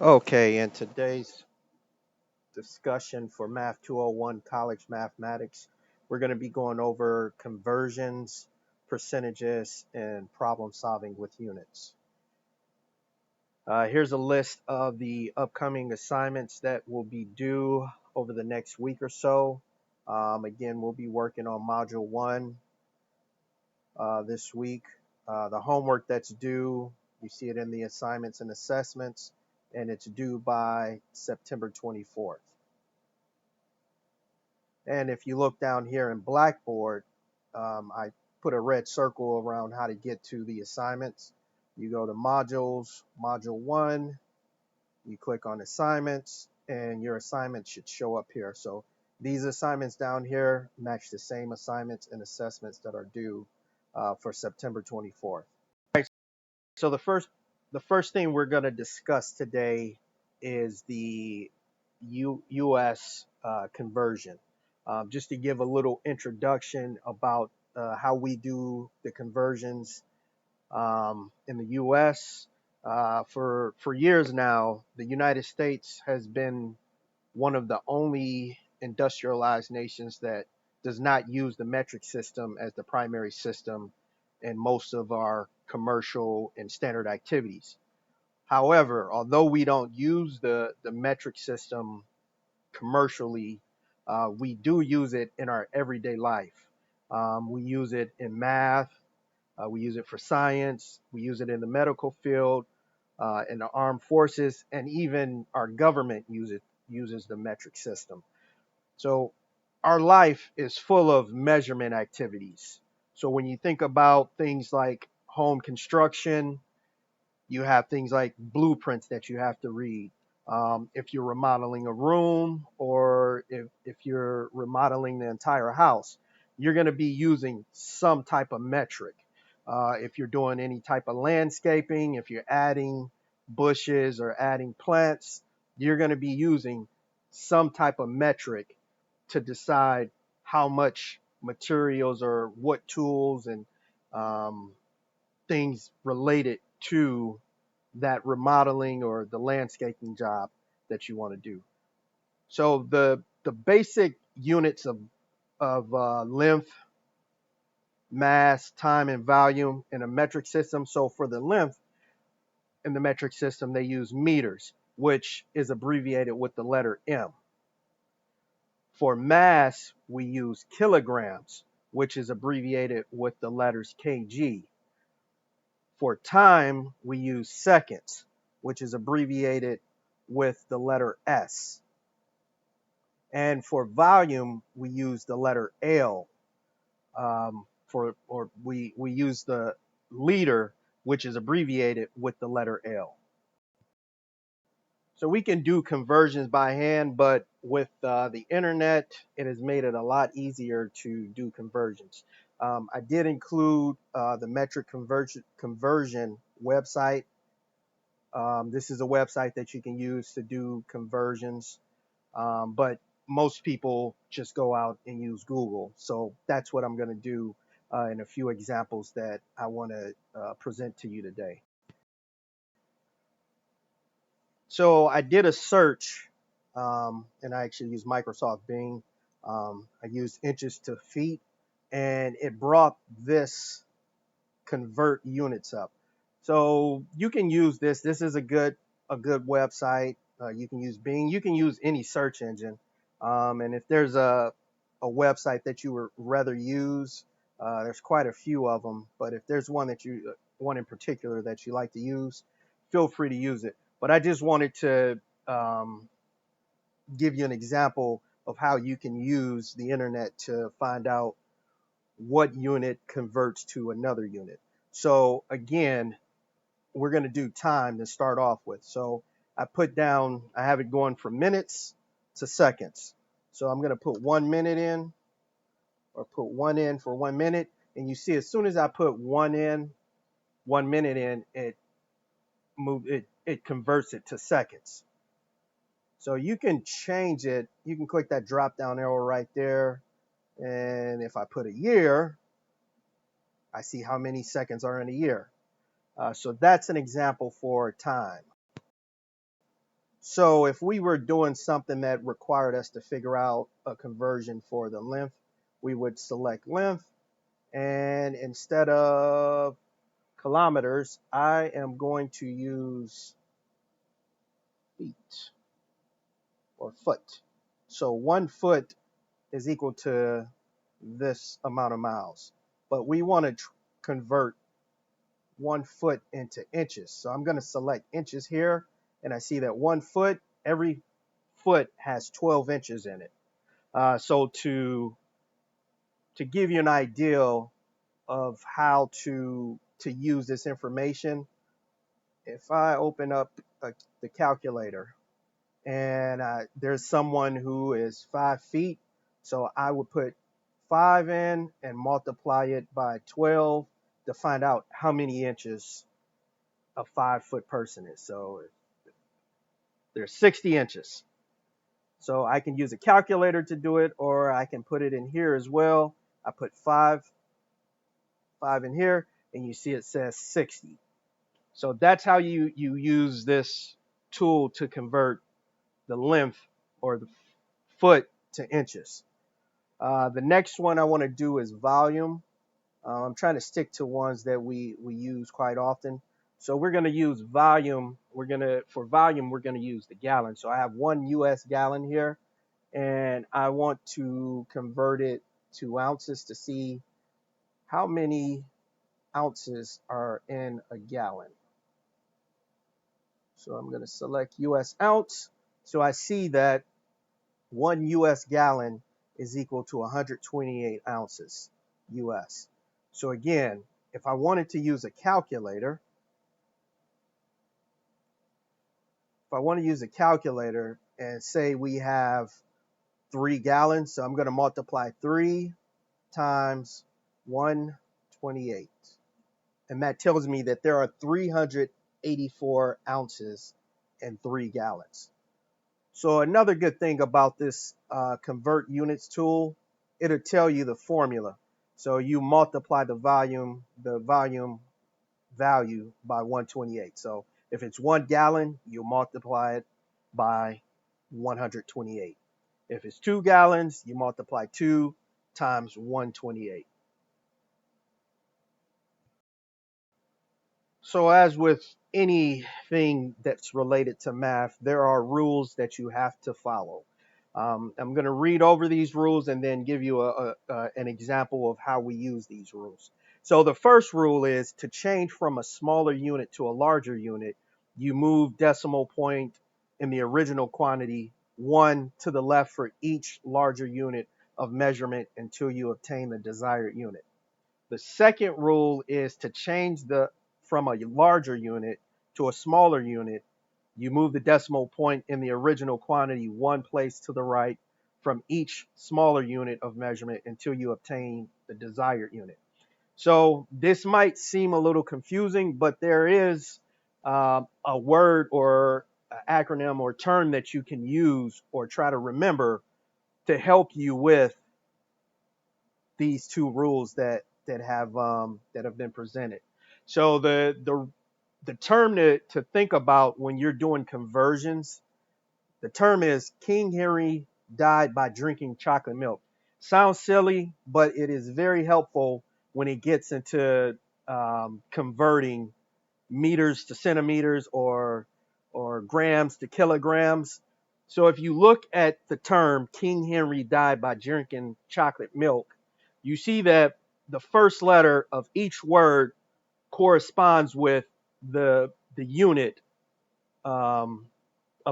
Okay, in today's discussion for Math 201 College Mathematics, we're going to be going over conversions, percentages, and problem solving with units. Here's a list of the upcoming assignments that will be due over the next week or so. Again, we'll be working on Module 1 this week. The homework that's due, you see it in the assignments and assessments, and it's due by September 24th. And if you look down here in Blackboard, I put a red circle around how to get to the assignments. You go to modules, module 1, you click on assignments, and your assignment should show up here. So these assignments down here match the same assignments and assessments that are due for September 24th. All right, so the first thing we're going to discuss today is the US conversion. Just to give a little introduction about how we do the conversions in the US. For years now, the United States has been one of the only industrialized nations that does not use the metric system as the primary system in most of our commercial and standard activities. However, although we don't use the metric system commercially, we do use it in our everyday life. We use it in math, we use it for science, we use it in the medical field, in the armed forces, and even our government uses the metric system. So our life is full of measurement activities. So when you think about things like home construction, you have things like blueprints that you have to read. If you're remodeling a room or if you're remodeling the entire house, you're going to be using some type of metric. If you're doing any type of landscaping, if you're adding bushes or adding plants, you're going to be using some type of metric to decide how much materials or what tools and um, things related to that remodeling or the landscaping job that you want to do. So the basic units of length, mass, time, and volume in a metric system. So for the length in the metric system, they use meters, which is abbreviated with the letter M. For mass, we use kilograms, which is abbreviated with the letters kg. For time, we use seconds, which is abbreviated with the letter S. And for volume, we use the letter L. We use the liter, which is abbreviated with the letter L. So we can do conversions by hand, but with the internet, it has made it a lot easier to do conversions. I did include the metric conversion website. This is a website that you can use to do conversions, but most people just go out and use Google. So that's what I'm going to do in a few examples that I want to present to you today. So I did a search, and I actually used Microsoft Bing. I used inches to feet, and it brought this convert units up. So you can use this. This is a good website. You can use Bing. You can use any search engine. And if there's a website that you would rather use, there's quite a few of them. But if there's one in particular that you like to use, feel free to use it. But I just wanted to give you an example of how you can use the internet to find out what unit converts to another unit. So again, we're going to do time to start off with. So I have it going from minutes to seconds. So I'm going to put 1 minute in, or put one in for 1 minute. And you see, as soon as I put 1 minute in, it converts it to seconds. So you can change it. You can click that drop down arrow right there. And if I put a year, I see how many seconds are in a year. So that's an example for time. So if we were doing something that required us to figure out a conversion for the length, we would select length, and instead of kilometers, I am going to use feet or foot. So 1 foot is equal to this amount of miles, but we want to convert 1 foot into inches. So I'm going to select inches here, and I see that 1 foot, every foot has 12 inches in it. So to give you an idea of how to use this information, if I open up the calculator, and there's someone who is 5 feet, so I would put 5 in and multiply it by 12 to find out how many inches a 5-foot person is. So there's 60 inches. So I can use a calculator to do it, or I can put it in here as well. I put 5 in here, and you see it says 60. So that's how you use this tool to convert the length or the foot to inches. The next one I want to do is volume. I'm trying to stick to ones that we use quite often. So we're going to use volume. For volume, we're going to use the gallon. So I have 1 US gallon here, and I want to convert it to ounces to see how many ounces are in a gallon. So I'm going to select US ounce. So I see that 1 US gallon is equal to 128 ounces US. So again, if I wanted to use a calculator, and say we have 3 gallons, so I'm going to multiply 3 times 128. And that tells me that there are 384 ounces in 3 gallons. So another good thing about this convert units tool, it'll tell you the formula. So you multiply the volume value by 128. So if it's 1 gallon, you multiply it by 128. If it's 2 gallons, you multiply 2 times 128. So as with anything that's related to math, there are rules that you have to follow. I'm going to read over these rules and then give you an example of how we use these rules. So the first rule is to change from a smaller unit to a larger unit, you move decimal point in the original quantity 1 to the left for each larger unit of measurement until you obtain the desired unit. The second rule is to change from a larger unit to a smaller unit. You move the decimal point in the original quantity 1 place to the right from each smaller unit of measurement until you obtain the desired unit. So this might seem a little confusing, but there is a word or an acronym or term that you can use or try to remember to help you with these two rules that have been presented. So the term to think about when you're doing conversions, the term is King Henry died by drinking chocolate milk. Sounds silly, but it is very helpful when it gets into converting meters to centimeters or grams to kilograms. So if you look at the term King Henry died by drinking chocolate milk, you see that the first letter of each word corresponds with the unit of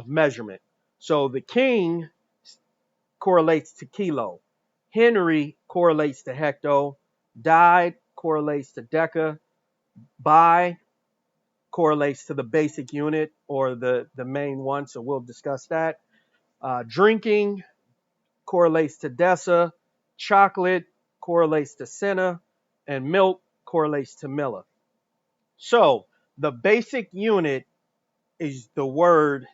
measurement. So the king correlates to kilo, Henry correlates to hecto, died correlates to deca, by correlates to the basic unit or the main one, so we'll discuss that. Drinking correlates to deci, chocolate correlates to cena, and milk correlates to milli. So the basic unit is the word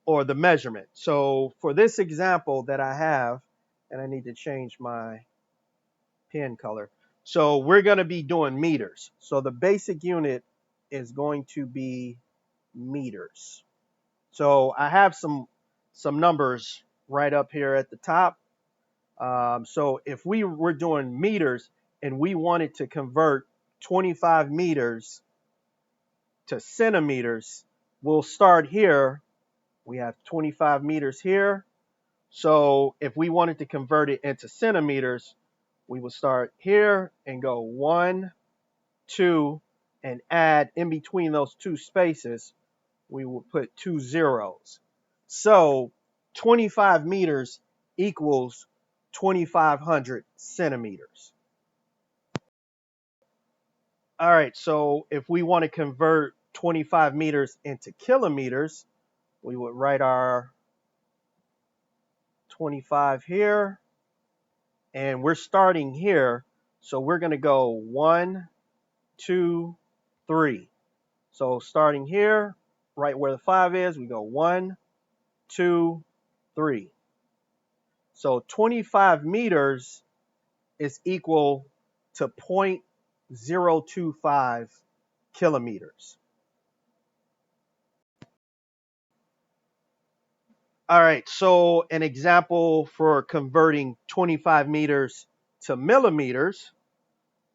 or the measurement. So for this example that I have, and I need to change my pen color. So we're going to be doing meters. So the basic unit is going to be meters. So I have some numbers right up here at the top. So if we were doing meters and we wanted to convert 25 meters to centimeters, we'll start here. We have 25 meters here. So if we wanted to convert it into centimeters, we would start here and go 1, 2, and add in between those two spaces, we will put 2 zeros. So 25 meters equals 2,500 centimeters. All right, so if we want to convert 25 meters into kilometers, we would write our 25 here, and we're starting here. So we're going to go 1, 2, 3. So starting here, right where the 5 is, we go 1, 2, 3. So 25 meters is equal to 0.025 kilometers. All right, so an example for converting 25 meters to millimeters,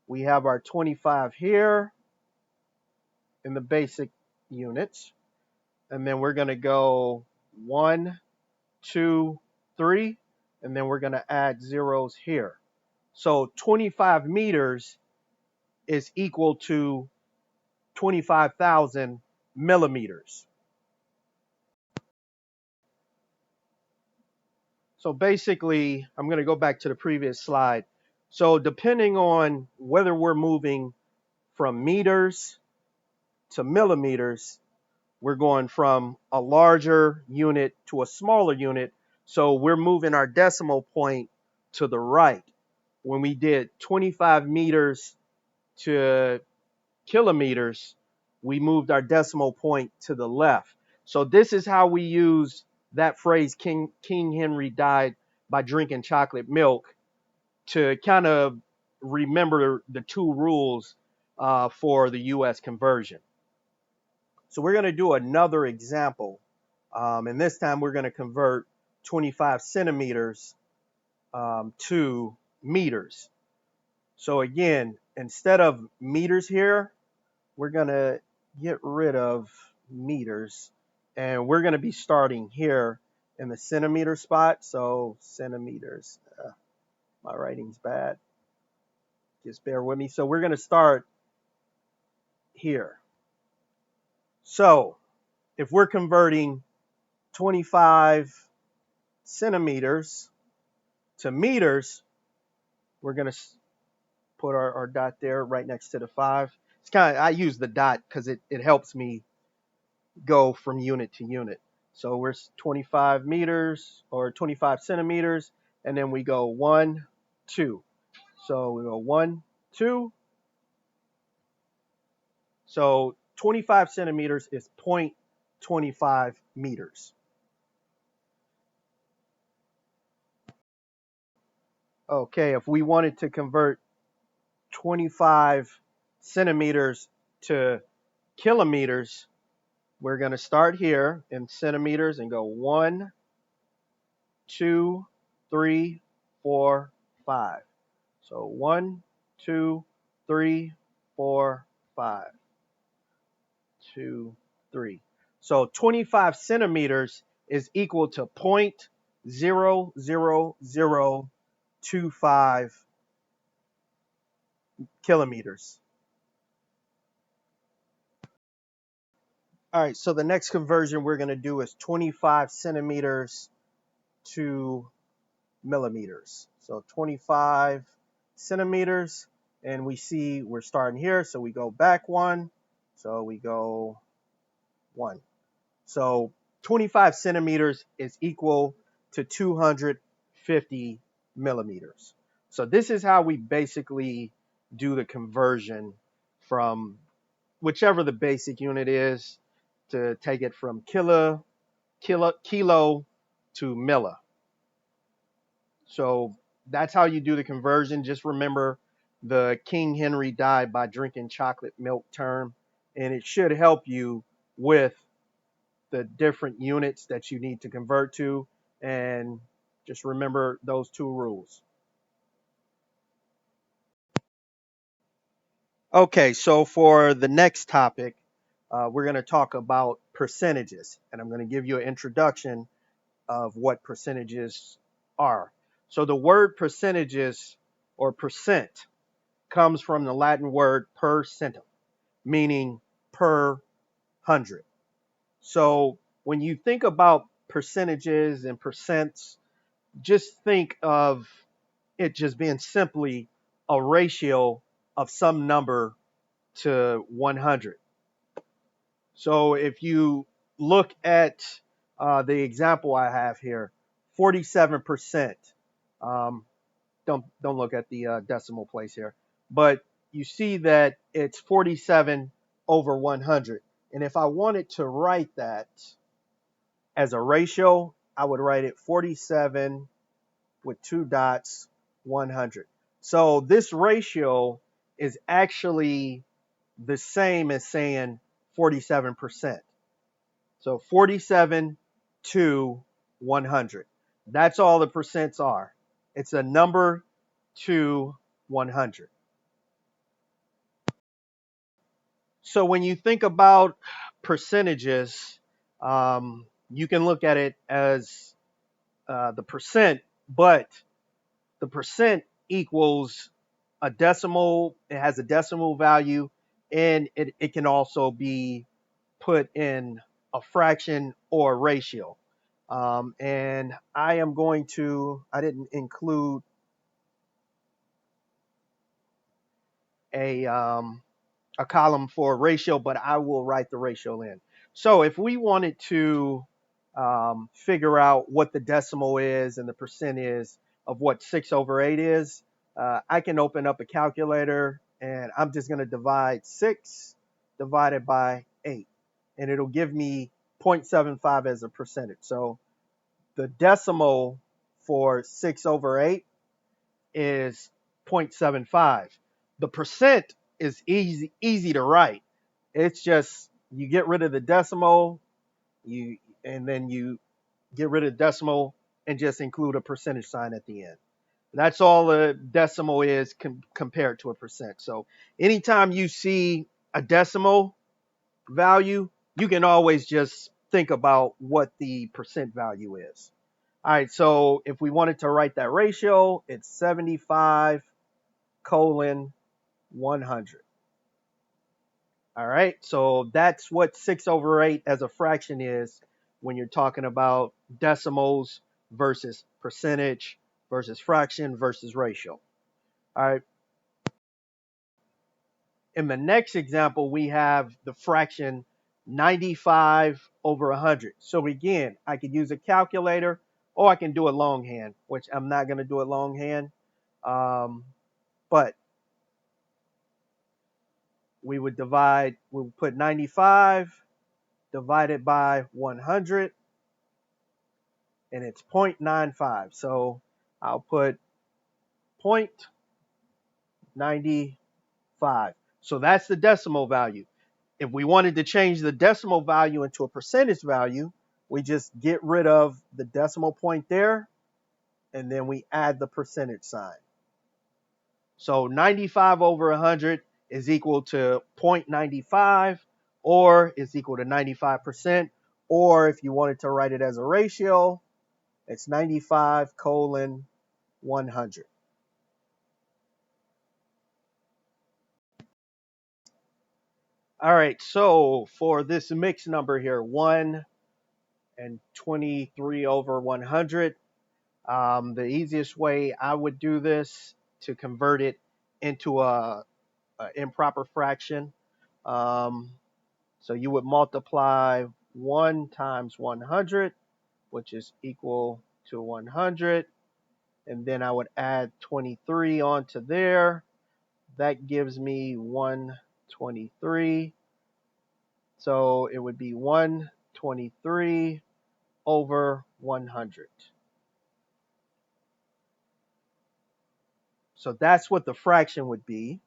we have our 25 here in the basic units, and then we're going to go 1, 2, 3, and then we're going to add zeros here. So 25 meters is equal to 25,000 millimeters. So basically, I'm going to go back to the previous slide. So depending on whether we're moving from meters to millimeters, we're going from a larger unit to a smaller unit. So we're moving our decimal point to the right. When we did 25 meters to kilometers, we moved our decimal point to the left. So this is how we use that phrase, King Henry died by drinking chocolate milk, to kind of remember the two rules for the U.S. conversion. So we're going to do another example. And this time we're going to convert 25 centimeters to meters. So again, instead of meters here, we're going to get rid of meters. And we're going to be starting here in the centimeter spot. So centimeters. My writing's bad. Just bear with me. So we're going to start here. So if we're converting 25 centimeters to meters, we're going to put our dot there right next to the 5. It's kind of, I use the dot because it helps me go from unit to unit. So we're 25 meters or 25 centimeters, and then we go 1, 2. So we go 1, 2. So 25 centimeters is 0.25 meters. Okay, if we wanted to convert 25 centimeters to kilometers, we're going to start here in centimeters and go 1, 2, 3, 4, 5. So 1, 2, 3, 4, 5. 2, 3. So 25 centimeters is equal to 0.00025 kilometers. All right, so the next conversion we're going to do is 25 centimeters to millimeters. So 25 centimeters, and we see we're starting here, so we go back 1, so we go 1. So 25 centimeters is equal to 250 millimeters. So this is how we basically do the conversion from whichever the basic unit is, to take it from kilo to milli. So that's how you do the conversion. Just remember the King Henry died by drinking chocolate milk term, and it should help you with the different units that you need to convert to, and just remember those two rules. Okay, so for the next topic, we're going to talk about percentages, and I'm going to give you an introduction of what percentages are. So the word percentages or percent comes from the Latin word per centum, meaning per hundred. So when you think about percentages and percents, just think of it just being simply a ratio of some number to 100. So if you look at the example I have here, 47%. Um, don't look at the decimal place here, but you see that it's 47 over 100. And if I wanted to write that as a ratio, I would write it 47 with two dots, 100. So this ratio is actually the same as saying 47%. So 47 to 100. That's all the percents are. It's a number to 100. So when you think about percentages, you can look at it as the percent, but the percent equals a decimal. It has a decimal value, and it can also be put in a fraction or a ratio. And I am going to, I didn't include a, um, a column for ratio, but I will write the ratio in. So if we wanted to figure out what the decimal is and the percent is of what 6 over 8 is, I can open up a calculator and I'm just going to divide 6 divided by 8. And it'll give me 0.75 as a percentage. So the decimal for 6 over 8 is 0.75. The percent is easy to write. It's just you get rid of the decimal, and then you get rid of the decimal and just include a percentage sign at the end. That's all a decimal is compared to a percent. So anytime you see a decimal value, you can always just think about what the percent value is. All right, so if we wanted to write that ratio, it's 75 colon 100. All right, so that's what 6 over 8 as a fraction is when you're talking about decimals versus percentage versus fraction versus ratio. All right, in the next example, we have the fraction 95 over 100. So again, I could use a calculator or I can do it longhand, which I'm not going to do it longhand. But we would put 95 divided by 100, and it's 0.95. So I'll put 0.95. So that's the decimal value. If we wanted to change the decimal value into a percentage value, we just get rid of the decimal point there, and then we add the percentage sign. So 95 over 100 is equal to 0.95, or is equal to 95%. Or if you wanted to write it as a ratio, it's 95 colon 100. All right, so for this mixed number here, 1 and 23 over 100, the easiest way I would do this to convert it into a improper fraction. So you would multiply 1 times 100, which is equal to 100. And then I would add 23 onto there. That gives me 123. So it would be 123 over 100. So that's what the fraction would be.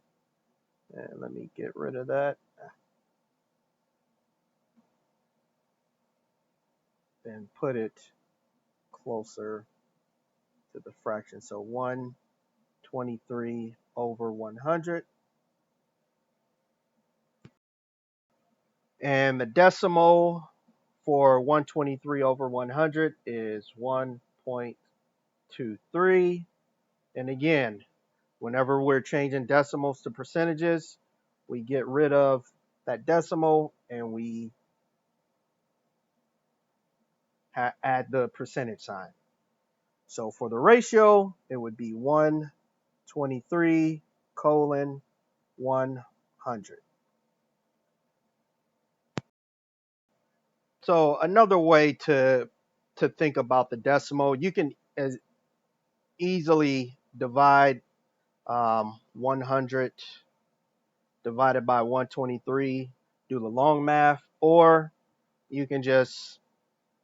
And let me get rid of that. and put it closer to the fraction. So 123 over 100. And the decimal for 123 over 100 is 1.23. And again, whenever we're changing decimals to percentages, we get rid of that decimal and we add the percentage sign. So for the ratio, it would be 123 colon 100. So another way to think about the decimal, you can as easily divide 100 divided by 123, do the long math, or you can just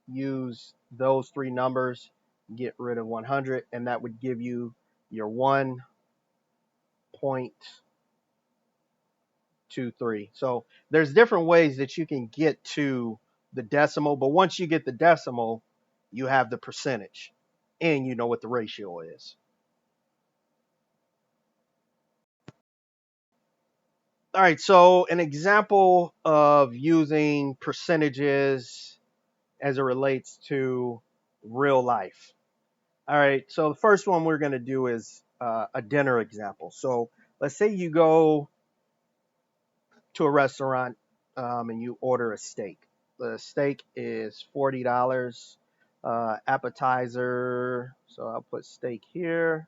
use those three numbers, get rid of 100, and that would give you your 1.23. So there's different ways that you can get to the decimal, but once you get the decimal, you have the percentage and you know what the ratio is. All right, so an example of using percentages as it relates to real life. All right, so the first one we're going to do is a dinner example. So let's say you go to a restaurant and you order a steak. The steak is $40. Appetizer, so I'll put steak here.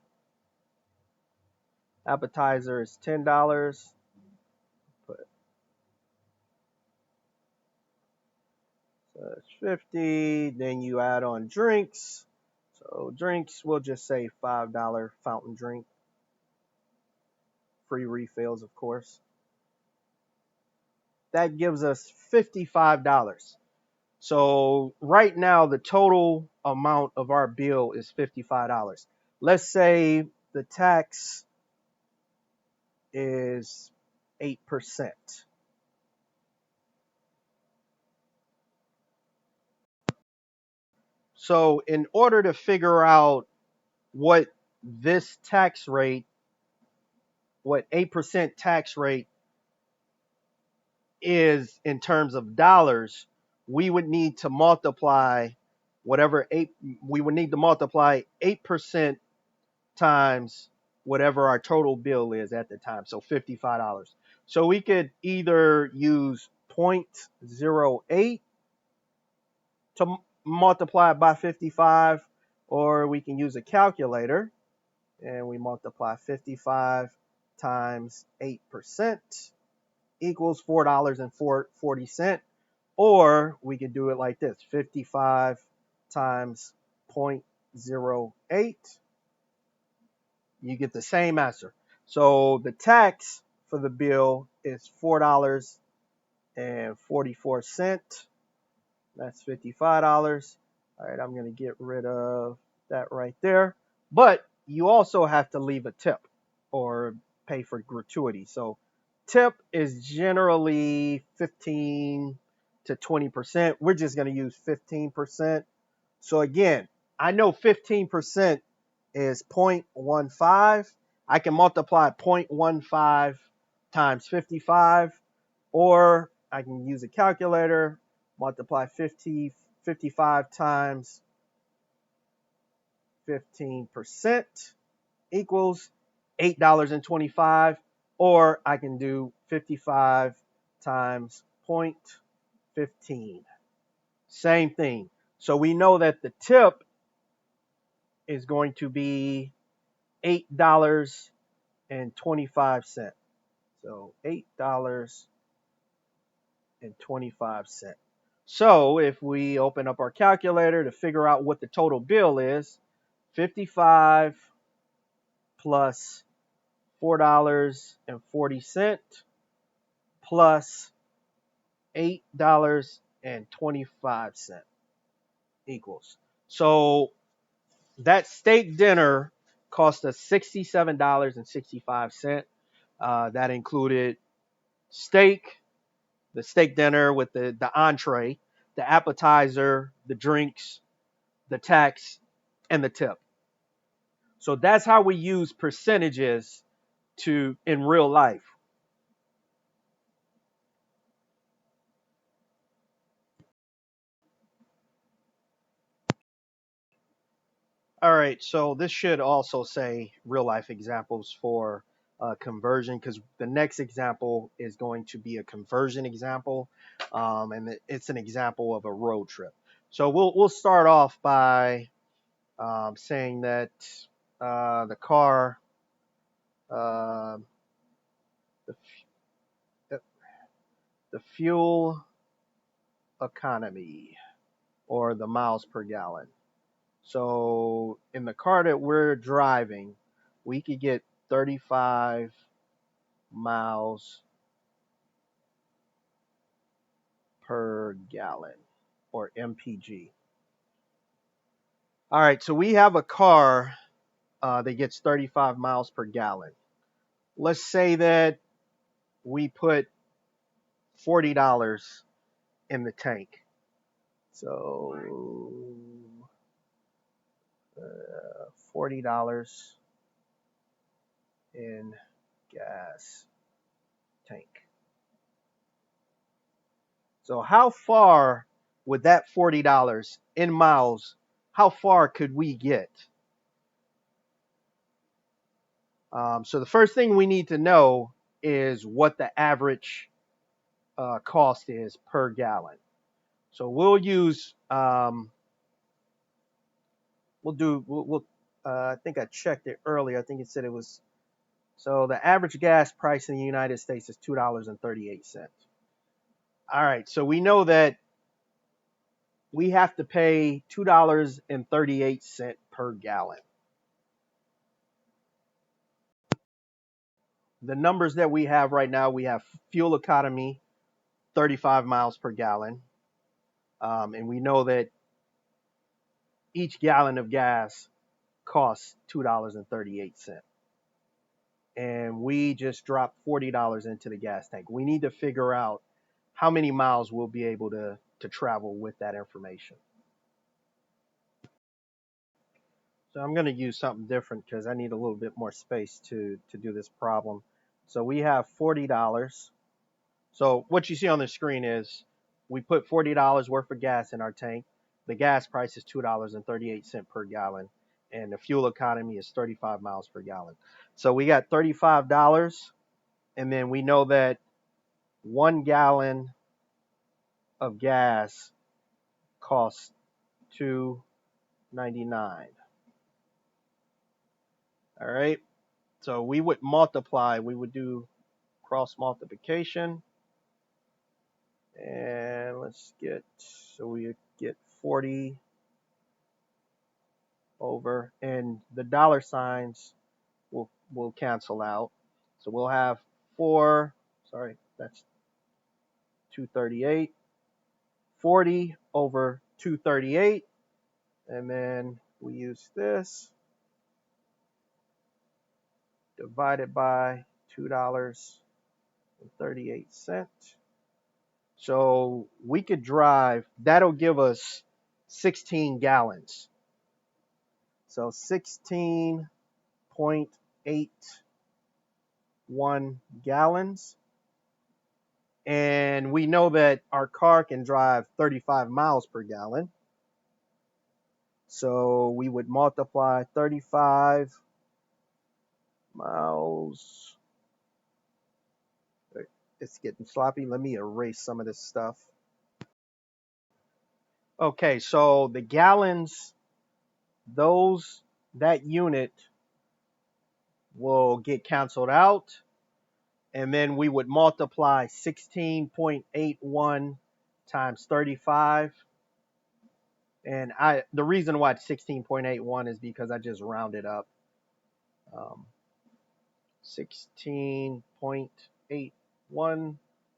Appetizer is $10. Put so it's 50. Then you add on drinks. So drinks, we'll just say $5 fountain drink. Free refills, of course. That gives us $55. So right now, the total amount of our bill is $55. Let's say the tax is 8%. So in order to figure out what this tax rate, what 8% tax rate is in terms of dollars, we would need to multiply we would need to multiply 8% times whatever our total bill is at the time, so $55. So we could either use 0.08 to multiply it by 55, or we can use a calculator and we multiply 55 times 8% equals $4.40. Or we could do it like this, 55 times 0.08. You get the same answer. So the tax for the bill is $4.44. That's $55. All right, I'm going to get rid of that right there. But you also have to leave a tip or pay for gratuity. So tip is generally 15 to 20%. We're just going to use 15%. So again, I know 15% is 0.15. I can multiply 0.15 times 55, or I can use a calculator, multiply 55 times 15% equals $8.25, or I can do 55 times 0.15. Same thing. So we know that the tip is going to be $8.25. So $8.25. So if we open up our calculator to figure out what the total bill is, 55 plus $4.40 plus $8.25 equals. So that steak dinner cost us $67.65. That included steak, the steak dinner with the entree, the appetizer, the drinks, the tax, and the tip. So that's how we use percentages to in real life. All right, so this should also say real life examples for conversion, because the next example is going to be a conversion example, and it's an example of a road trip. So we'll start off by saying that the car, uh, the, the the fuel economy, or the miles per gallon. So in the car that we're driving, we could get 35 miles per gallon, or MPG. All right, so we have a car that gets 35 miles per gallon. Let's say that we put $40 in the tank. So $40 in gas tank. So how far would that $40 in miles, how far could we get? So the first thing we need to know is what the average cost is per gallon. So we'll use, I think I checked it earlier. I think it said it was, so the average gas price in the United States is $2.38. All right, so we know that we have to pay $2.38 per gallon. The numbers that we have right now, we have fuel economy, 35 miles per gallon. And we know that each gallon of gas costs $2.38. And we just dropped $40 into the gas tank. We need to figure out how many miles we'll be able to travel with that information. So I'm going to use something different because I need a little bit more space to do this problem. So we have $40. So what you see on the screen is we put $40 worth of gas in our tank. The gas price is $2.38 per gallon, and the fuel economy is 35 miles per gallon. So we got $35, and then we know that 1 gallon of gas costs $2.99. All right. So we would multiply. We would do cross multiplication, and so we get 40 over, and the dollar signs will cancel out. So we'll have that's 238, 40 over 238, and then we use this divided by $2.38. So we could drive, that'll give us 16 gallons. So 16.81 gallons. And we know that our car can drive 35 miles per gallon. So we would multiply 35 miles. It's getting sloppy. Let me erase some of this stuff. Okay, so the gallons, that unit will get canceled out, and then we would multiply 16.81 times 35. And the reason why it's 16.81 is because I just rounded up. 16.81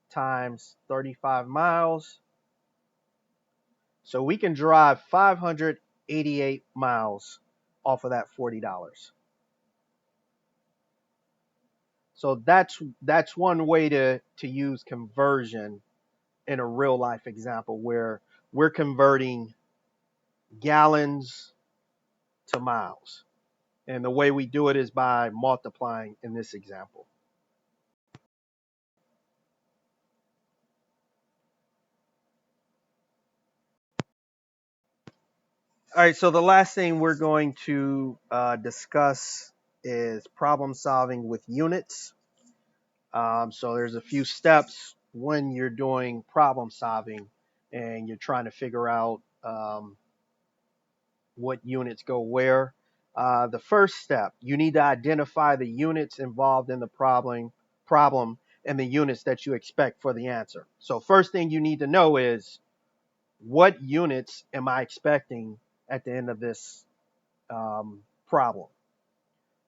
times 35 miles. So we can drive 588 miles off of that $40. So that's one way to use conversion in a real life example, where we're converting gallons to miles. And the way we do it is by multiplying in this example. All right, so the last thing we're going to discuss is problem solving with units. So there's a few steps when you're doing problem solving and you're trying to figure out what units go where. The first step, you need to identify the units involved in the problem and the units that you expect for the answer. So first thing you need to know is, what units am I expecting at the end of this problem?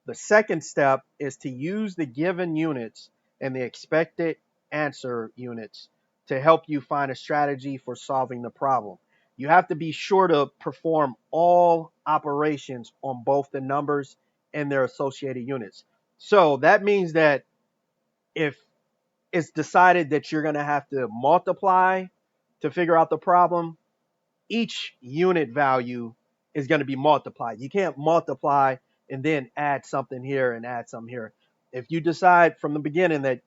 The second step is to use the given units and the expected answer units to help you find a strategy for solving the problem. You have to be sure to perform all operations on both the numbers and their associated units. So that means that if it's decided that you're going to have to multiply to figure out the problem, each unit value is going to be multiplied. You can't multiply and then add something here and add something here. If you decide from the beginning that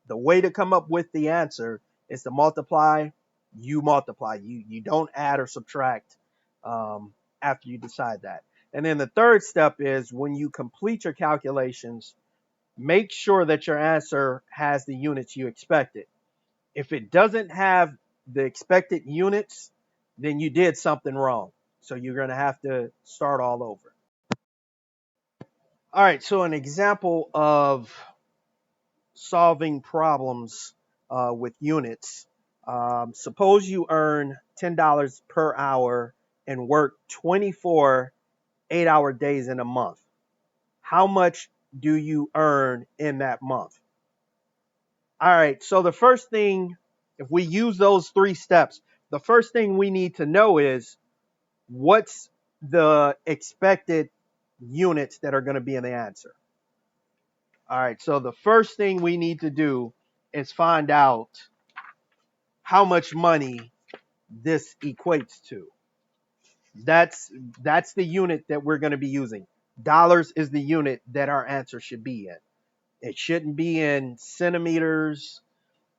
the way to come up with the answer is to multiply, you multiply. You don't add or subtract after you decide that. And then the third step is, when you complete your calculations, make sure that your answer has the units you expected. If it doesn't have the expected units, then you did something wrong. So you're going to have to start all over. All right, so an example of solving problems with units. Suppose you earn $10 per hour and work 24 8-hour days in a month. How much do you earn in that month? All right, so the first thing, if we use those 3 steps, the first thing we need to know is, what's the expected units that are going to be in the answer. All right, so the first thing we need to do is find out how much money this equates to. That's the unit that we're going to be using. Dollars is the unit that our answer should be in. It shouldn't be in centimeters.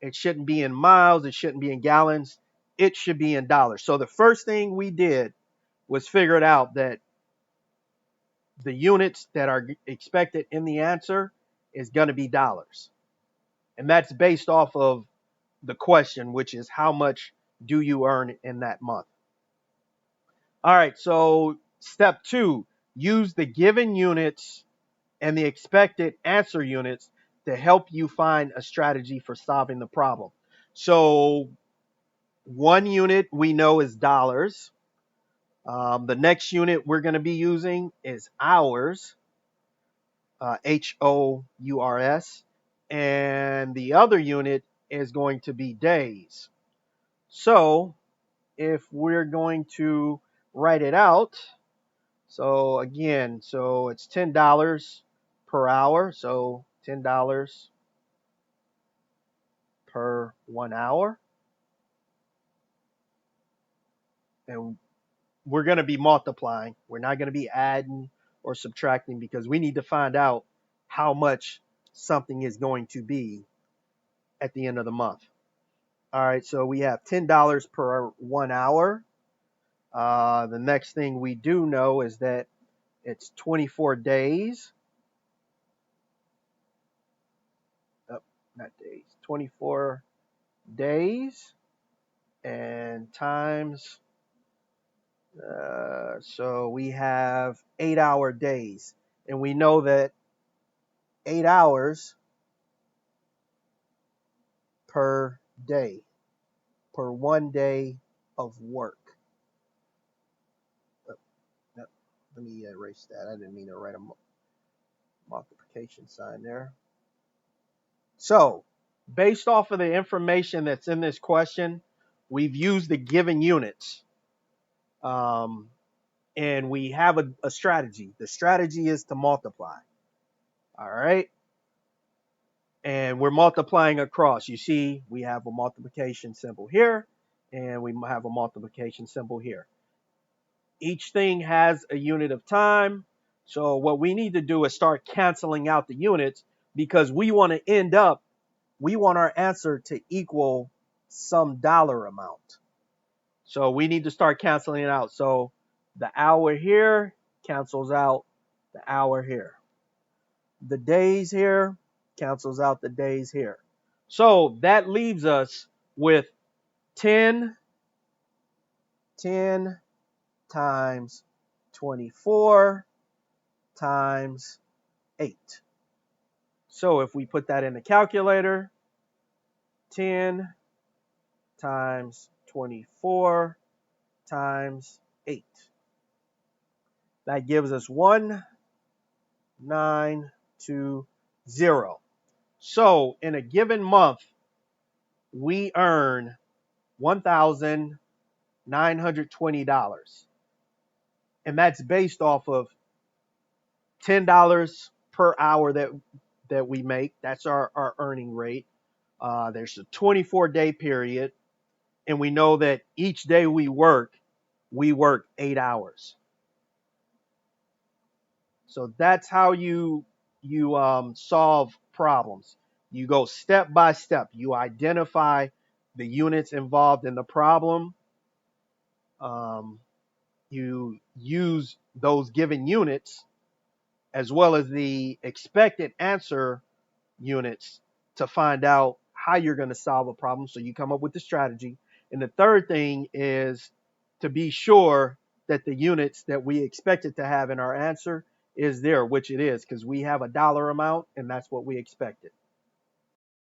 It shouldn't be in miles. It shouldn't be in gallons. It should be in dollars. So the first thing we did was figure out that the units that are expected in the answer is going to be dollars. And that's based off of the question, which is, how much do you earn in that month? All right, so step 2, use the given units and the expected answer units to help you find a strategy for solving the problem. So one unit we know is dollars. The next unit we're going to be using is hours, HOURS, and the other unit is going to be days. So if we're going to write it out, so again, so it's $10 per hour, so $10 per 1 hour. And we're going to be multiplying. We're not going to be adding or subtracting, because we need to find out how much something is going to be at the end of the month. All right, so we have $10 per 1 hour. The next thing we do know is that it's 24 days. Oh, not days, 24 days and times. So we have 8-hour days. And we know that 8 hours per day, per 1 day of work. Oh, no, let me erase that. I didn't mean to write a multiplication sign there. So, based off of the information that's in this question, we've used the given units. And we have a strategy. The strategy is to multiply. All right. And we're multiplying across. You see, we have a multiplication symbol here, and we have a multiplication symbol here. Each thing has a unit of time. So what we need to do is start canceling out the units because we want our answer to equal some dollar amount. So we need to start canceling it out. So the hour here cancels out the hour here. The days here cancels out the days here. So that leaves us with 10 times 24 times 8. So if we put that in the calculator, 10 times 24 times 8. That gives us 1920. So in a given month, we earn $1,920. And that's based off of $10 per hour that we make. That's our earning rate. There's a 24-day period. And we know that each day we work 8 hours. So that's how you solve problems. You go step by step. You identify the units involved in the problem. You use those given units as well as the expected answer units to find out how you're going to solve a problem. So you come up with the strategy. And the third thing is to be sure that the units that we expected to have in our answer is there, which it is, because we have a dollar amount and that's what we expected.